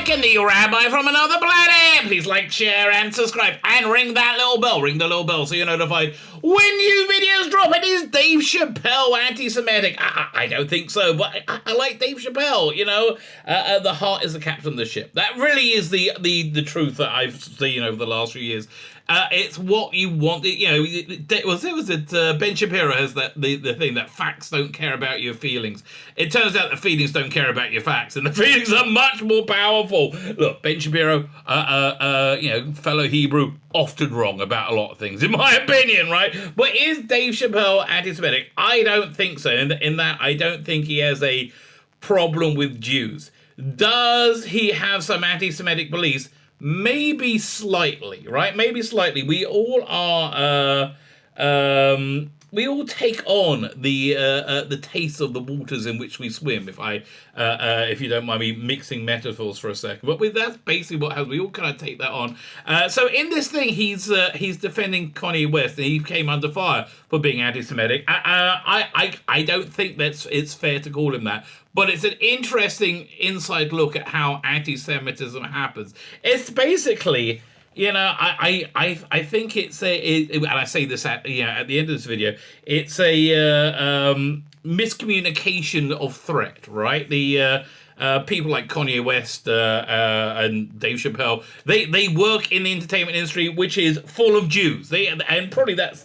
Lebetkin, the Rabbi from another planet. Please like, share, and subscribe, and ring that little bell. Ring the little bell so you're notified when new videos drop. It is Dave Chappell Antisemitic. I don't think so, but I like Dave Chappell. You know, the heart is the captain of the ship. That really is the truth that I've seen over the last few years. It's what you want. You know, was it Ben Shapiro has the thing that facts don't care about your feelings. It turns out the feelings don't care about your facts, and the feelings are much more powerful. Look, Ben Shapiro, you know, fellow Hebrew, often wrong about a lot of things, in my opinion, right? But is Dave Chappell anti-Semitic? I don't think so. In that, I don't think he has a problem with Jews. Does he have some anti-Semitic beliefs? Maybe slightly, right? Maybe slightly. We all are. We all take on the taste of the waters in which we swim. If you don't mind me mixing metaphors for a second, but that's basically what happens. We all kind of take that on. So in this thing, he's defending Kanye West, and he came under fire for being anti-Semitic. I don't think it's fair to call him that. But it's an interesting inside look at how anti-Semitism happens. It's basically, you know, I think it's and I say this at the end of this video, it's a miscommunication of threat, right? The people like Kanye West and Dave Chappelle, they work in the entertainment industry, which is full of Jews. And probably that's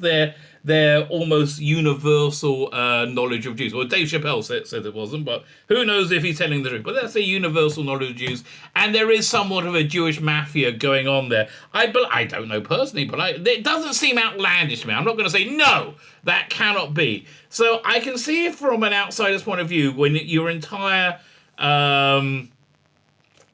their almost universal knowledge of Jews. Well, Dave Chappelle said it wasn't, but who knows if he's telling the truth. But that's a universal knowledge of Jews, and there is somewhat of a Jewish mafia going on there. I don't know personally, but it doesn't seem outlandish to me. I'm not going to say, no, that cannot be. So I can see it from an outsider's point of view when your entire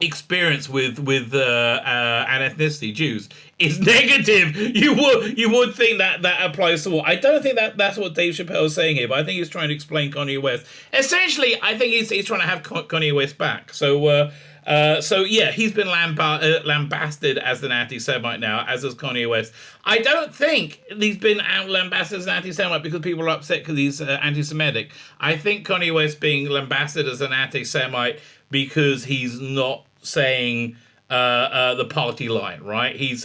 experience with an ethnicity, Jews, is negative. You would think that applies to all. I don't think that's what Dave Chappelle is saying here, but I think he's trying to explain Kanye West. Essentially, I think he's trying to have Kanye West back. So yeah, he's been lambasted as an anti-Semite now, as is Kanye West. I don't think he's been lambasted as an anti-Semite because people are upset because he's anti-Semitic. I think Kanye West being lambasted as an anti-Semite because he's not saying the party line, right? He's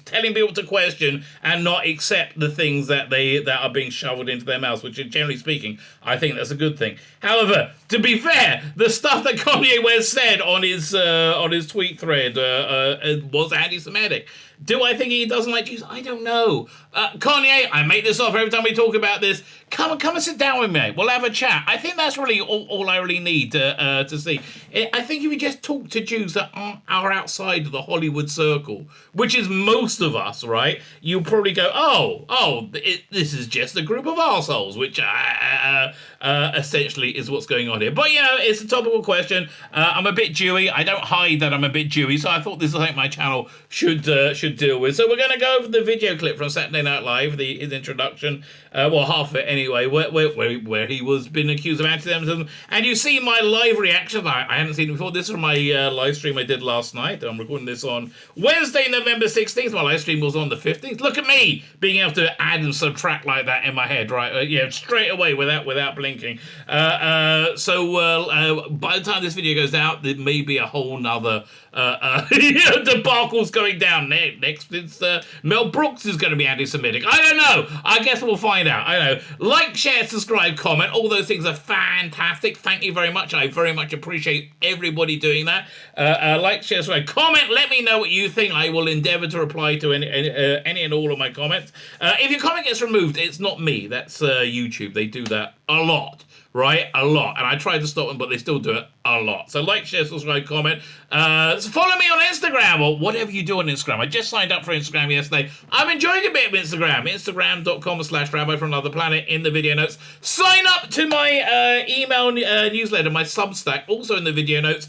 telling people to question and not accept the things that are being shoveled into their mouths, which, generally speaking, I think that's a good thing. However, to be fair, the stuff that Kanye West said on his tweet thread was anti-Semitic. Do I think he doesn't like Jews? I don't know. Kanye, I make this off every time we talk about this. Come and sit down with me. We'll have a chat. I think that's really all I really need to see. I think if you just talk to Jews that are outside of the Hollywood circle, which is most of us, right? You'll probably go, this is just a group of arseholes, which essentially is what's going on here. But, you know, it's a topical question. I'm a bit Jewy. I don't hide that I'm a bit Jewy, so I thought this is something my channel should deal with. So we're going to go over the video clip from Saturday Night Live, his introduction, half of it anyway, where he was been accused of anti-Semitism. And you see my live reaction. I hadn't seen it before. This is my live stream I did last night. I'm recording this on Wednesday, November 16th. My live stream was on the 15th. Look at me being able to add and subtract like that in my head, right? Straight away without blinking. So by the time this video goes out, there may be a whole nother debacles going down. Next, it's Mel Brooks is going to be anti-Semitic. I don't know. I guess we'll find out. I don't know. Like, share, subscribe, comment. All those things are fantastic. Thank you very much. I very much appreciate everybody doing that. Like, share, subscribe, comment. Let me know what you think. I will endeavor to reply to any and all of my comments. If your comment gets removed, it's not me. That's YouTube. They do that a lot. Right? A lot. And I tried to stop them, but they still do it a lot. So like, share, subscribe, comment. So follow me on Instagram or whatever you do on Instagram. I just signed up for Instagram yesterday. I'm enjoying a bit of Instagram. Instagram.com/Rabbi from another planet in the video notes. Sign up to my email newsletter, my Substack, also in the video notes,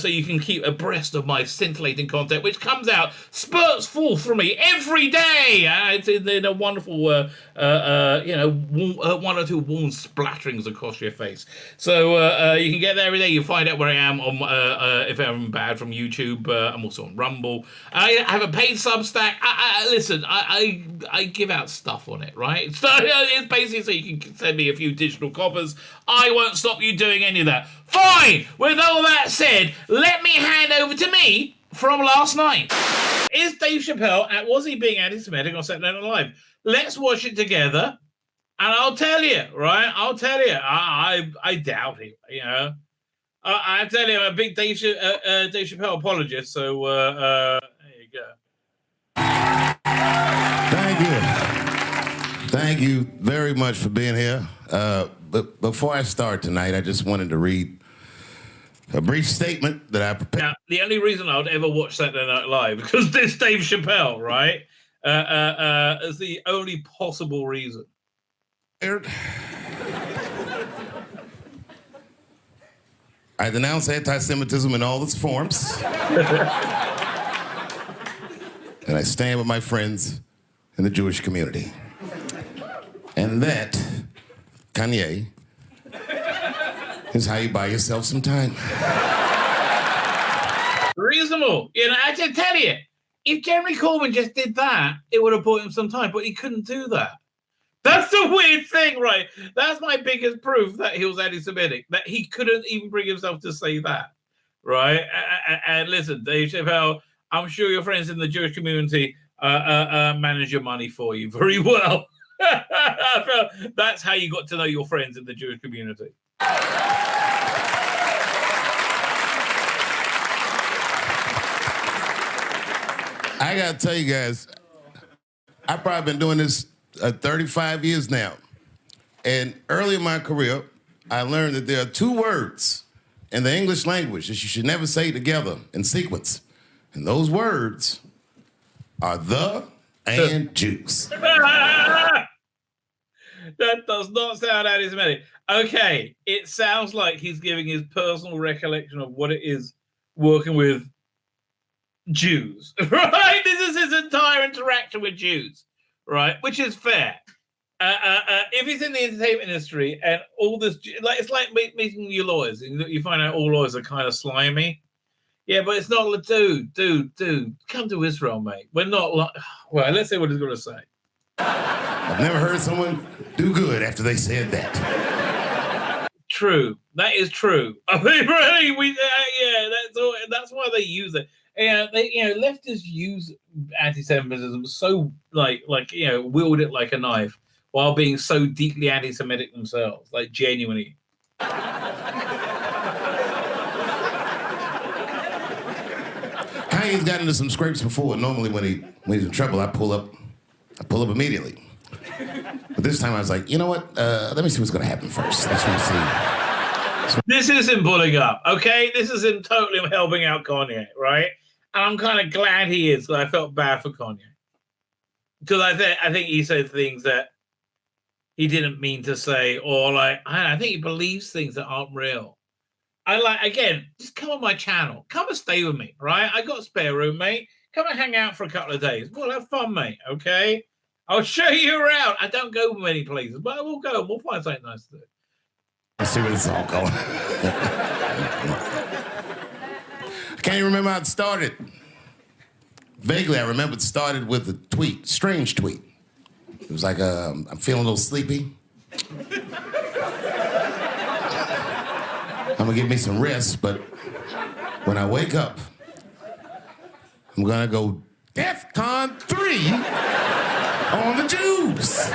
so you can keep abreast of my scintillating content, which comes out, spurts forth from me every day. It's in a wonderful, one or two warm splatterings across your face. So you can get there every day. You find out where I am on if I'm bad from YouTube. I'm also on Rumble. I have a paid Substack. Listen, I give out stuff on it, right? So it's basically so you can send me a few digital coppers. I won't stop you doing any of that. Fine. With all that said, let me hand over to me from last night. Is Dave Chappelle, was he being anti-Semitic on Saturday Night Live? Let's watch it together, and I'll tell you, right? I'll tell you. I doubt it, you know. I tell you, I'm a big Dave Chappelle apologist, so there you go. Thank you very much for being here. But before I start tonight, I just wanted to read a brief statement that I prepared. Now, the only reason I would ever watch Saturday Night Live because this Dave Chappelle, right? Is the only possible reason. I denounce anti-Semitism in all its forms. And I stand with my friends in the Jewish community. And that, Kanye, is how you buy yourself some time. Reasonable. You know, I can tell you, if Jeremy Corbyn just did that, it would have bought him some time, but he couldn't do that. That's the weird thing, right? That's my biggest proof that he was anti-Semitic, that he couldn't even bring himself to say that, right? And listen, Dave Chappelle, I'm sure your friends in the Jewish community manage your money for you very well. That's how you got to know your friends in the Jewish community. I gotta tell you guys, I've probably been doing this 35 years now. And early in my career, I learned that there are two words in the English language that you should never say together in sequence. And those words are the and Jews. That does not sound anti-Semitic. Okay, it sounds like he's giving his personal recollection of what it is working with Jews, right? This is his entire interaction with Jews, right? Which is fair. If he's in the entertainment industry and all this, like it's like meeting your lawyers, and you find out all lawyers are kind of slimy. Yeah, but it's not like, dude, come to Israel, mate. We're not like, well, let's see what he's going to say. I've never heard someone do good after they said that. True. That is true. I mean, really, that's why they use it. And they, leftists use anti-Semitism so wield it like a knife while being so deeply anti-Semitic themselves, like genuinely. Kanye's gotten into some scrapes before. Normally when he's in trouble, I pull up immediately. But this time I was like, you know what? Let me see what's going to happen first. Let's see. This is him pulling up, okay? This is him totally helping out Kanye, right? And I'm kind of glad he is, because I felt bad for Kanye. Because I think he said things that he didn't mean to say, or I think he believes things that aren't real. Again, just come on my channel. Come and stay with me, right? I got a spare room, mate. Come and hang out for a couple of days. We'll have fun, mate, okay? I'll show you around. I don't go many places, but I will go. We'll find something nice to do. Let's see where this is all going. I can't even remember how it started. Vaguely, I remember it started with a tweet, strange tweet. It was like, I'm feeling a little sleepy. I'm gonna give me some rest, but when I wake up, I'm gonna go DEFCON 3 on the Jews.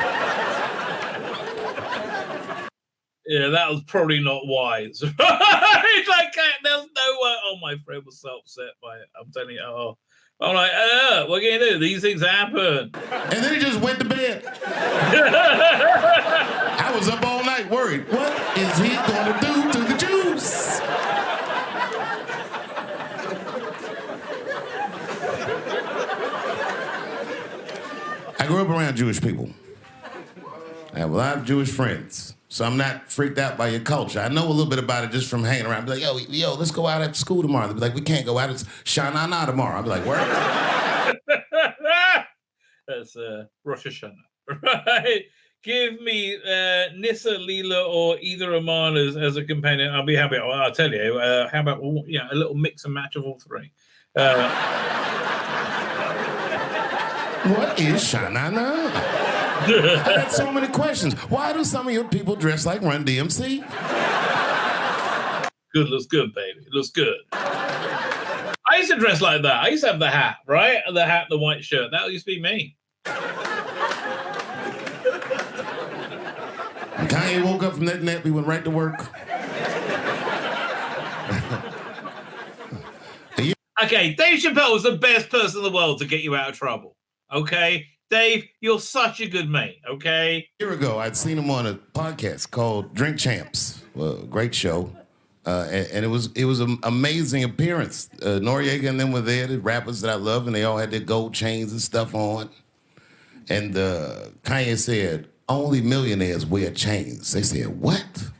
Yeah, that was probably not wise. It's like, there's no way. Oh, my friend was so upset by it. I'm telling you. I'm like, what can you do? These things happen. And then he just went to bed. I was up all night worried. What is he going to do to the Jews? I grew up around Jewish people. I have a lot of Jewish friends. So I'm not freaked out by your culture. I know a little bit about it just from hanging around. Be like, yo, let's go out after school tomorrow. They'll be like, we can't go out. It's Shana tomorrow. I'll be like, where? That's Rosh Hashanah, right? Give me Nissa, Leela, or either Aman as a companion. I'll be happy. I'll tell you. How about a little mix and match of all three? What is Shana? I had so many questions. Why do some of your people dress like Run DMC? Good, looks good, baby. It looks good. I used to dress like that. I used to have the hat, right? The hat, the white shirt. That used to be me. Kanye woke up from that nap, he went right to work. Okay, Dave Chappelle was the best person in the world to get you out of trouble. Okay? Dave, you're such a good mate, okay? A year ago, I'd seen him on a podcast called Drink Champs. Well, great show. And it was an amazing appearance. Noriega and them were there, the rappers that I love, and they all had their gold chains and stuff on. And Kanye said, only millionaires wear chains. They said, what?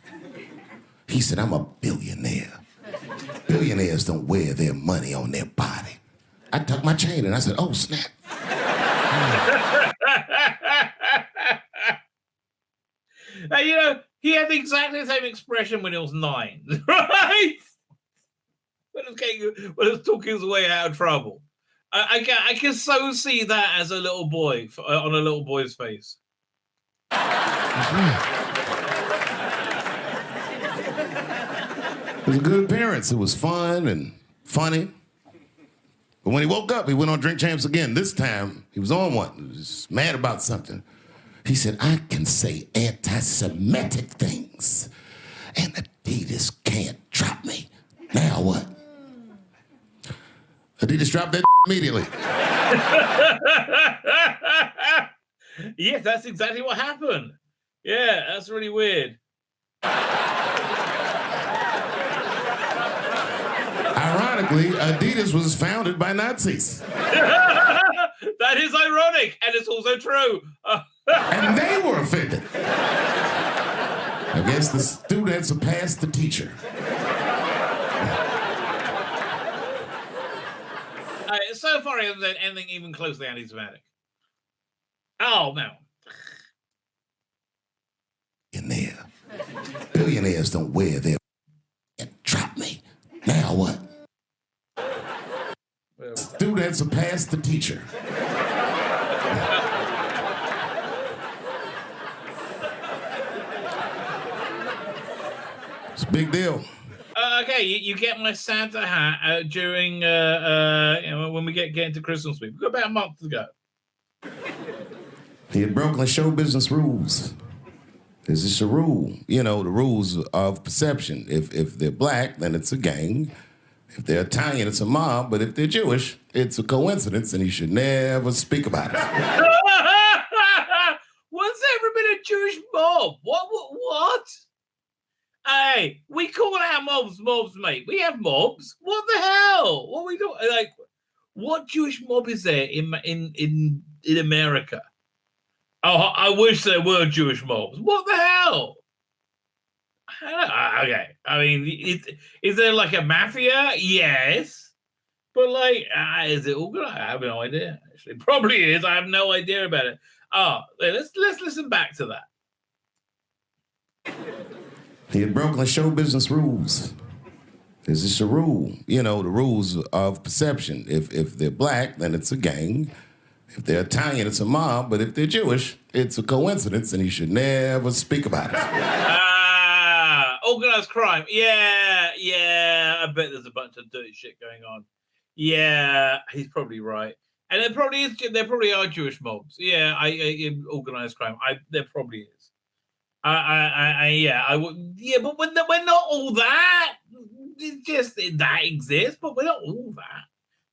He said, I'm a billionaire. Billionaires don't wear their money on their body. I tucked my chain and I said, oh, snap. You know, he had exactly the same expression when he was 9, right? When he was talking his way out of trouble. I can so see that as a little boy, on a little boy's face. It was a good appearance. It was fun and funny. But when he woke up, he went on Drink Champs again. This time, he was on one. He was mad about something. He said, I can say anti-Semitic things, and Adidas can't drop me. Now what? Adidas dropped that immediately. Yes, that's exactly what happened. Yeah, that's really weird. Ironically, Adidas was founded by Nazis. That is ironic, and it's also true. And they were offended. I guess the student surpassed the teacher. So far, he hasn't done anything even closely anti-Semitic. Oh, no. Billionaires don't wear their drop me. Now what? Well, Student surpassed the teacher. It's a big deal. Okay, you get my Santa hat during when we get into Christmas week. We've got about a month to go. He had broken the show business rules. There's just a rule, the rules of perception. If they're black, then it's a gang. If they're Italian, it's a mob. But if they're Jewish, it's a coincidence, and you should never speak about it. What's ever been a Jewish mob? What? Hey, we call our mobs, mate. We have mobs. What the hell? What are we doing? Like, what Jewish mob is there in America? Oh, I wish there were Jewish mobs. What the hell? Okay, I mean, is there like a mafia? Yes, but like, is it all good? I have no idea. Actually, probably is. I have no idea about it. Oh, let's listen back to that. He had broken the show business rules. There's just a rule, the rules of perception. If they're black, then it's a gang. If they're Italian, it's a mob. But if they're Jewish, it's a coincidence, and you should never speak about it. Organized crime. Yeah. I bet there's a bunch of dirty shit going on. Yeah, he's probably right. And there probably are Jewish mobs. Yeah, organized crime. There probably is. I would. Yeah, but we're not all that. It's just that exists, but we're not all that.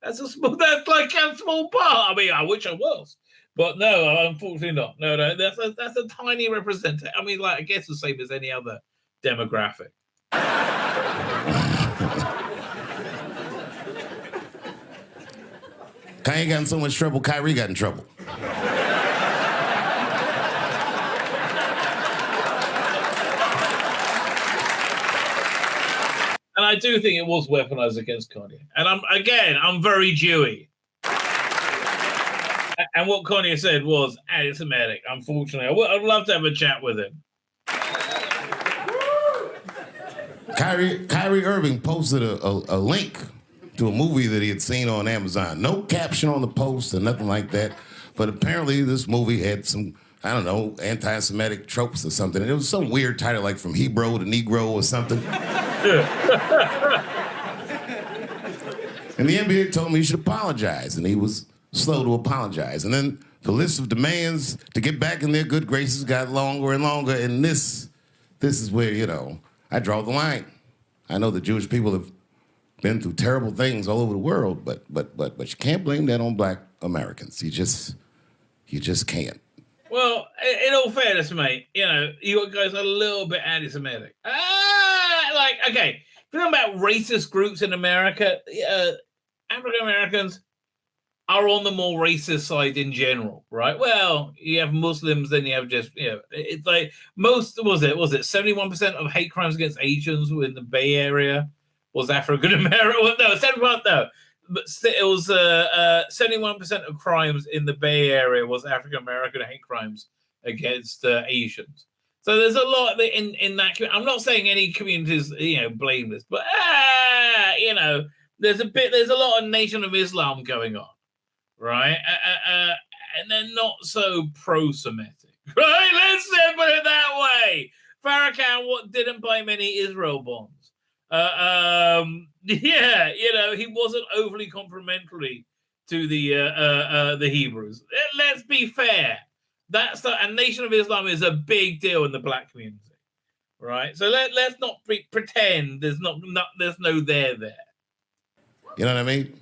That's like a small part. I mean, I wish I was, but no, unfortunately not. No, that's a tiny representative. I mean, like, I guess the same as any other demographic. Kanye got in so much trouble, Kyrie got in trouble. And I do think it was weaponized against Kanye. And I'm very Jewy. And what Kanye said was anti-Semitic, unfortunately. I'd love to have a chat with him. Kyrie Irving posted a link to a movie that he had seen on Amazon. No caption on the post or nothing like that. But apparently this movie had some, I don't know, anti-Semitic tropes or something. It was some weird title, like From Hebrew to Negro or something. And the NBA told me he should apologize, and he was slow to apologize. And then the list of demands to get back in their good graces got longer and longer, and this is where, I draw the line. I know the Jewish people have been through terrible things all over the world, but you can't blame that on Black Americans. You just can't. Well, in all fairness, mate, you guys are a little bit anti-Semitic. Okay, if you're talking about racist groups in America, African Americans are on the more racist side in general, right? Well, you have Muslims, then you have just, it's like was it 71% of hate crimes against Asians in the Bay Area was African American? Well, no, 71%, no. But it was 71% of crimes in the Bay Area was African American hate crimes against Asians. So there's a lot in that. I'm not saying any communities, blameless, but there's a lot of Nation of Islam going on, right? And they're not so pro-Semitic, right? Let's put it that way. Farrakhan didn't buy many Israel bonds. He wasn't overly complimentary to the Hebrews. Let's be fair. And Nation of Islam is a big deal in the Black community, right? So let's not pretend there's no there. You know what I mean?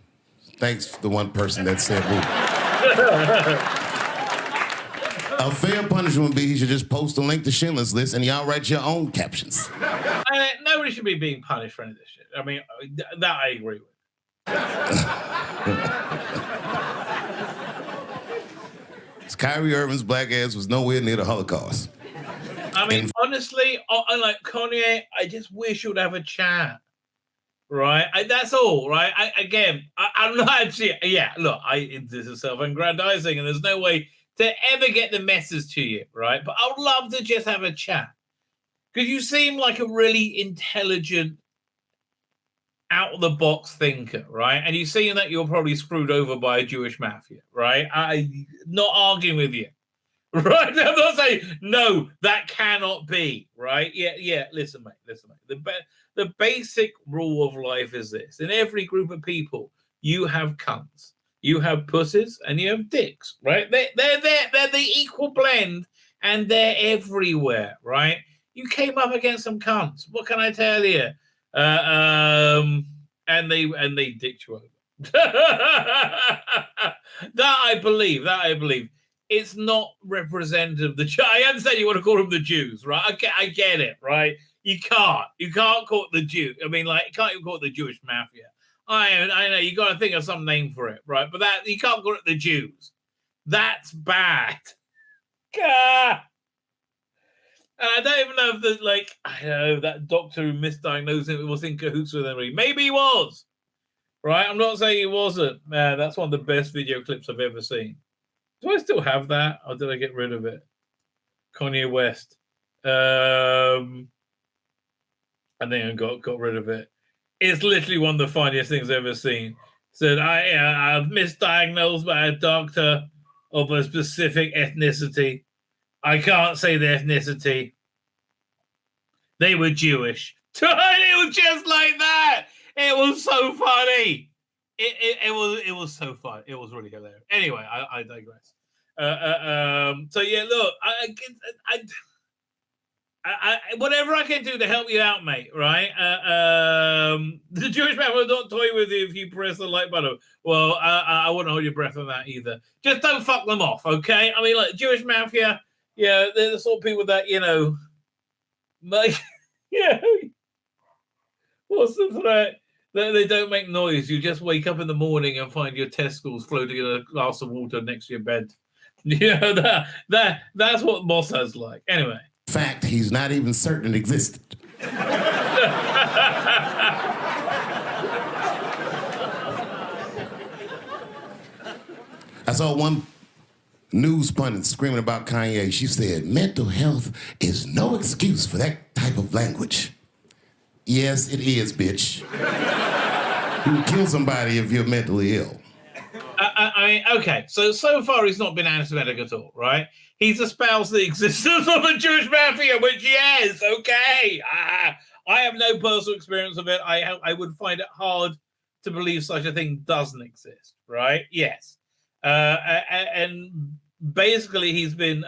Thanks for the one person that said who. A fair punishment would be he should just post a link to Schindler's List and y'all write your own captions. Nobody should be being punished for any of this shit. I mean, that I agree with. Kyrie Irving's black ass was nowhere near the Holocaust. I mean, honestly, unlike Kanye, I just wish you would have a chat. Right? that's all, right? I'm not actually, look, this is self-aggrandizing and there's no way to ever get the message to you, right? But I would love to just have a chat. Because you seem like a really intelligent, out-of-the-box thinker, right? And you seem that you're probably screwed over by a Jewish mafia, right? I'm not arguing with you, right? I'm not saying, no, that cannot be, right? Yeah, listen, mate. The basic rule of life is this. In every group of people, you have cunts, you have pussies, and you have dicks, right? They're the equal blend, and they're everywhere, right? You came up against some cunts. What can I tell you? And they dicked you over. That I believe. It's not representative of the I understand you want to call them the Jews, right? I get it, right? You can't call it the Jew. I mean, like, you can't even call it the Jewish mafia. I know you got to think of some name for it, right? But that you can't call it the Jews. That's bad. And I don't even know if that doctor who misdiagnosed him was in cahoots with him. Maybe he was, right? I'm not saying he wasn't. Man, that's one of the best video clips I've ever seen. Do I still have that, or did I get rid of it? Kanye West. I think I got rid of it. It's literally one of the funniest things I've ever seen. Said, I've misdiagnosed by a doctor of a specific ethnicity. I can't say the ethnicity. They were Jewish. It was just like that. It was so funny. It was so fun. It was really hilarious. Anyway, I digress. So yeah, look, I whatever I can do to help you out, mate. Right? The Jewish man will not toy with you if you press the like button. Well, I wouldn't hold your breath on that either. Just don't fuck them off, okay? I mean, like Jewish mafia. Yeah, they're the sort of people that, like, what's the threat? They don't make noise. You just wake up in the morning and find your testicles floating in a glass of water next to your bed. That's what Mossad's like. Anyway. In fact, he's not even certain it existed. I saw one news pundit screaming about Kanye. She said, mental health is no excuse for that type of language. Yes, it is, bitch. You can kill somebody if you're mentally ill. I mean, okay, so far he's not been anti-Semitic at all, right? He's espoused the existence of a Jewish mafia, which, yes, okay. I have no personal experience of it. I would find it hard to believe such a thing doesn't exist, right? Yes. And basically he's been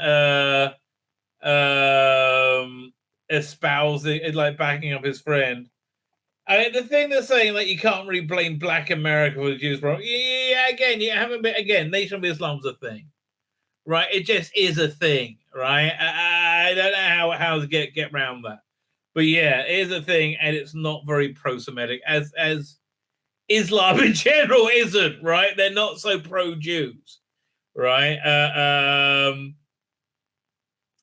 espousing, like backing up his friend. I mean, the thing they're saying, like, you can't really blame Black America for the Jews problem. Yeah, again, you haven't been, again, Nation of Islam's a thing, right? It just is a thing, right? I don't know how to get around that. But yeah, it is a thing, and it's not very pro-Semitic, as Islam in general isn't, right? They're not so pro-Jews, right?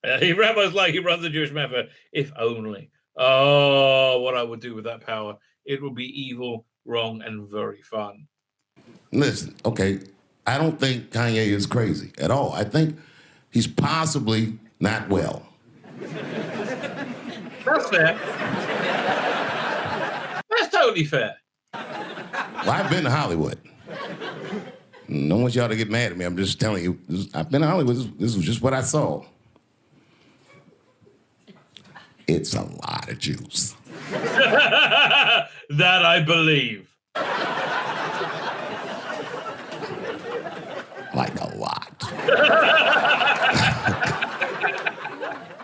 Rabbi's like, he runs a Jewish method. If only. Oh, what I would do with that power. It would be evil, wrong, and very fun. Listen, okay, I don't think Kanye is crazy at all. I think he's possibly not well. That's fair. That's totally fair. Well, I've been to Hollywood. I don't want y'all to get mad at me. I'm just telling you. I've been to Hollywood. This was just what I saw. It's a lot of Jews. That I believe. Like a lot.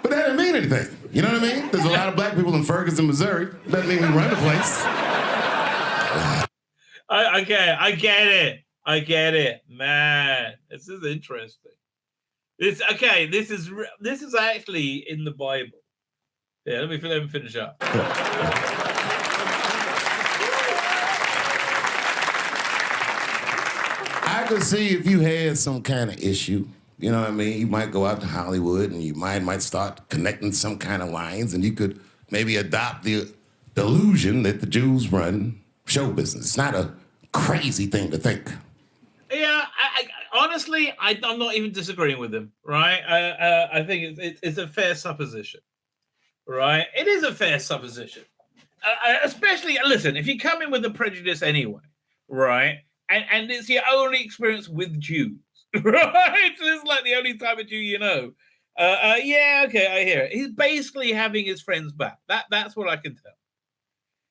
But that didn't mean anything. You know what I mean? There's a lot of black people in Ferguson, Missouri. Doesn't mean we run the place. I get it. Man, this is interesting. This is actually in the Bible. Yeah, let me finish up. I could see if you had some kind of issue, you know what I mean? You might go out to Hollywood and your mind might start connecting some kind of lines, and you could maybe adopt the delusion that the Jews run show business. It's not a crazy thing to think. Yeah, honestly, I'm not even disagreeing with him, right? I think it's a fair supposition, right? It is a fair supposition. Especially, listen, if you come in with a prejudice anyway, right? And it's your only experience with Jews, right? So it's like the only type of Jew you know. Yeah, okay, I hear it. He's basically having his friends back. That's what I can tell.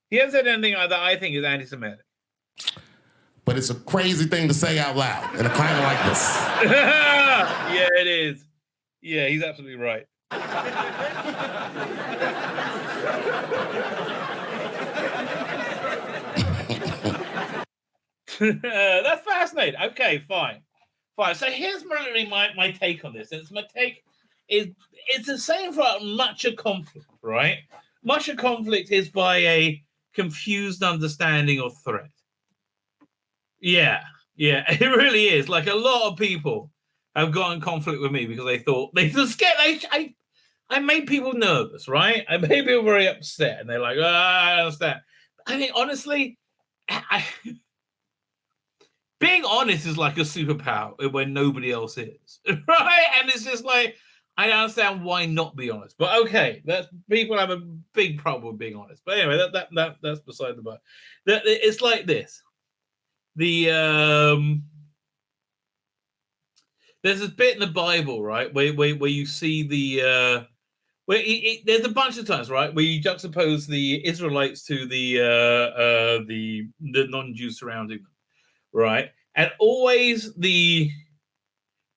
He hasn't said anything that I think is anti-Semitic. But it's a crazy thing to say out loud in a climate like this. Yeah, it is. Yeah, he's absolutely right. That's fascinating. Okay, fine. So here's really my take on this. And my take is it's the same for much of conflict, right? Much of conflict is by a confused understanding of threat. Yeah, it really is. Like, a lot of people have got in conflict with me because they thought they were scared. I made people nervous, right? I made people very upset, and they're like, "Oh, I understand." I mean, honestly, being honest is like a superpower when nobody else is, right? And it's just like, I understand why not be honest, but okay, people have a big problem with being honest. But anyway, that's beside the point. It's like this. There's this bit in the Bible, right, where you see the there's a bunch of times, right, where you juxtapose the Israelites to the non-Jews surrounding them, right, and always the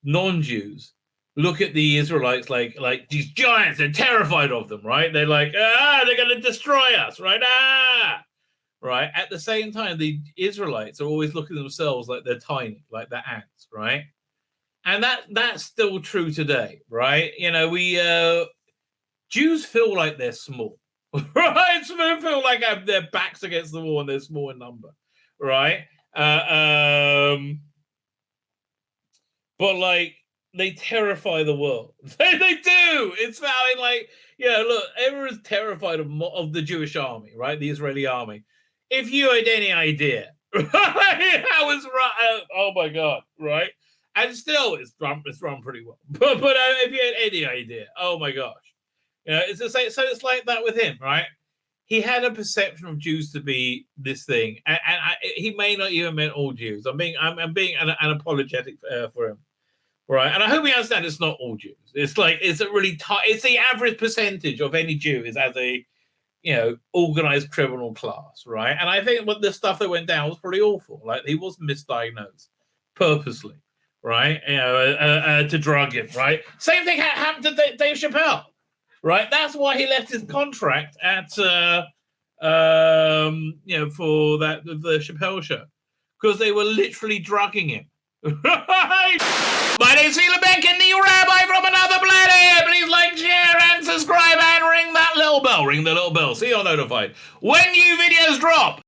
non-Jews look at the Israelites like these giants. They're terrified of them, right? They're like, they're going to destroy us, right? Right. At the same time, the Israelites are always looking at themselves like they're tiny, like they're ants, right? And that's still true today, right? You know, Jews feel like they're small, right? So they feel like their backs against the wall and they're small in number, right? But like, they terrify the world. They do. It's like, look, everyone's terrified of the Jewish army, right? The Israeli army. If you had any idea, right? How it's run, oh my God, right? And still, it's run pretty well. But if you had any idea, oh my gosh, it's the same. So it's like that with him, right? He had a perception of Jews to be this thing, and he may not even meant all Jews. I'm being apologetic for him, right? And I hope he understands it's not all Jews. It's like it's a really it's the average percentage of any Jew is as a organized criminal class, right? And I think what the stuff that went down was pretty awful. Like, he was misdiagnosed purposely, right? To drug him, right? Same thing happened to Dave Chappelle, right? That's why he left his contract at, for the Chappelle show, because they were literally drugging him. Right? My name's Tzvi Lebetkin, the Rabbi from another planet. Please like, share, and subscribe, and ring that little bell. Ring the little bell so you're notified when new videos drop.